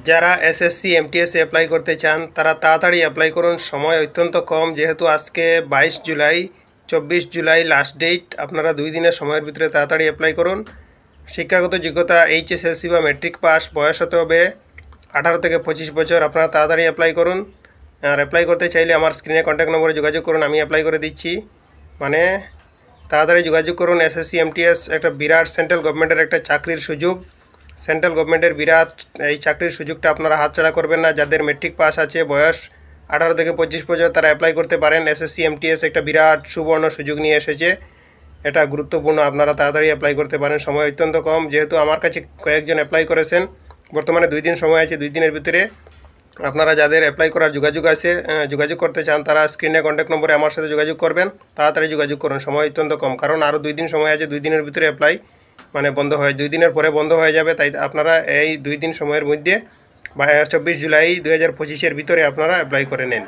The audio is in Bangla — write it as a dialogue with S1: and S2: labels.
S1: যারা এসএসসি এমটিএস অ্যাপ্লাই করতে চান তারা তাড়াতাড়ি অ্যাপ্লাই করুন, সময় অত্যন্ত কম। যেহেতু আজকে 22 জুলাই, 24 জুলাই লাস্ট ডেট, আপনারা 2 দিনের সময়ের ভিতরে তাড়াতাড়ি অ্যাপ্লাই করুন। শিক্ষাগত যোগ্যতা এইচএসএলসি বা মেট্রিক পাস, বয়স হতে হবে 18 থেকে 25 বছর। আপনারা তাড়াতাড়ি অ্যাপ্লাই করুন। আর অ্যাপ্লাই করতে চাইলে আমার স্ক্রিনে কন্ট্যাক্ট নম্বরে যোগাযোগ করুন, আমি অ্যাপ্লাই করে দিচ্ছি। মানে তাড়াতাড়ি যোগাযোগ করুন। এসএসসি এমটিএস একটা বিরাট সেন্ট্রাল গভর্নমেন্টের একটা চাকরির সুযোগ। সেন্ট্রাল গভর্নমেন্টের বিরাট এই চাকরির সুযোগটা আপনারা হাতছাড়া করবেন না। যাদের মেট্রিক পাস আছে, বয়স 18 থেকে 25 বছর, তারা অ্যাপ্লাই করতে পারেন। এসএসসি এমটিএস একটা বিরাট সুবর্ণ সুযোগ নিয়ে এসেছে, এটা গুরুত্বপূর্ণ। আপনারা তাড়াতাড়ি অ্যাপ্লাই করতে পারেন, সময় অত্যন্ত কম। যেহেতু আমার কাছে কয়েকজন অ্যাপ্লাই করেছেন, বর্তমানে 2 দিন সময় আছে। 2 দিনের ভিতরে আপনারা যাদের অ্যাপ্লাই করার যোগাযোগ করতে চান, তারা স্ক্রিনে কন্ট্যাক্ট নম্বরে আমার সাথে যোগাযোগ করবেন। তাড়াতাড়ি যোগাযোগ করুন, সময় অত্যন্ত কম। কারণ আরও 2 দিন সময় আছে। 2 দিনের ভিতরে অ্যাপ্লাই বন্ধ হয়, 2 দিনের পরে বন্ধ হয়ে যাবে। তাই আপনারা এই 2 দিন সময়ের মধ্যে 24 জুলাই 2025-এর ভিতরে আপনারা অ্যাপ্লাই করে নেন।